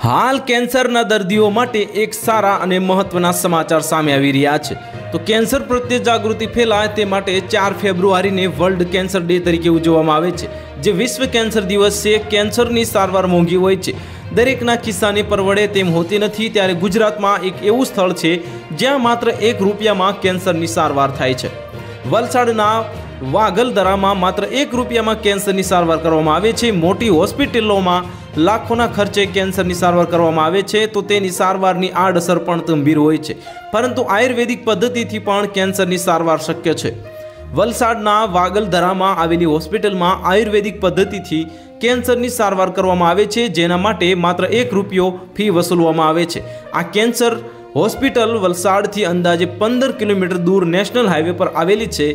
હાલ કેન્સરના દર્દીઓ માટે એક સારા અને મહત્વના સમાચાર સામે આવી રહ્યા છે। તો કેન્સર પ્રત્યે જાગૃતિ ફેલાય તે માટે 4 ફેબ્રુઆરીને વર્લ્ડ કેન્સર ડે તરીકે ઉજવવામાં આવે છે, જે વિશ્વ કેન્સર દિવસ છે। કેન્સરની સારવાર મોંઘી હોય છે, દરેકના ખિસ્સાને પરવડે તેમ હોતી નથી, ત્યારે ગુજરાતમાં એક એવું સ્થળ છે જ્યાં માત્ર ₹1 કેન્સરની સારવાર થાય છે। વલસાડના વાગલધરામાં માત્ર ₹1 કેન્સરની સારવાર કરવામાં આવે છે। મોટી હોસ્પિટલોમાં લાખોના ખર્ચે કેન્સરની સારવાર કરવામાં આવે છે, તો તેની સારવારની આડઅસર પણ ગંભીર હોય છે, પરંતુ આયુર્વેદિક પદ્ધતિથી પણ કેન્સરની સારવાર શક્ય છે। વલસાડના વાગલધરામાં આવેલી હોસ્પિટલમાં આયુર્વેદિક પદ્ધતિથી કેન્સરની સારવાર કરવામાં આવે છે, જેના માટે માત્ર ₹1 ફી વસૂલવામાં આવે છે। આ કેન્સર હોસ્પિટલ વલસાડથી અંદાજે 15 કિલોમીટર દૂર નેશનલ હાઈવે પર આવેલી છે।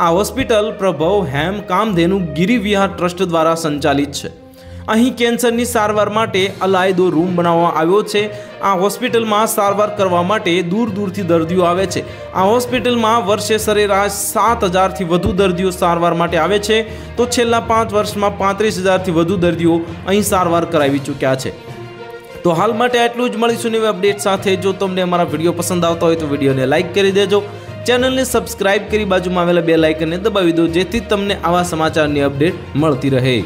આ હોસ્પિટલ પ્રભવ હેમ કામધેનુ ગિરિવિહાર ટ્રસ્ટ દ્વારા સંચાલિત છે। અહીં કેન્સરની સારવાર માટે અલાયદો રૂમ બનાવવામાં આવ્યો છે। આ હોસ્પિટલમાં સારવાર કરવા માટે દૂર દૂરથી દર્દીઓ આવે છે। આ હોસ્પિટલમાં વર્ષે સરેરાશ 7,000થી વધુ દર્દીઓ સારવાર માટે આવે છે, તો છેલ્લા 5 વર્ષમાં 35,000થી વધુ દર્દીઓ અહીં સારવાર કરાવી ચૂક્યા છે। તો હાલ માટે આટલું જ, મળીશું નવી અપડેટ સાથે। જો તમને અમારા વિડીયો પસંદ આવતા હોય તો વિડીયોને લાઇક કરી દેજો, ચેનલને સબસ્ક્રાઇબ કરી બાજુમાં આવેલા બેલ આઇકનને દબાવી દો, જેથી તમને આવા સમાચારની અપડેટ મળતી રહે।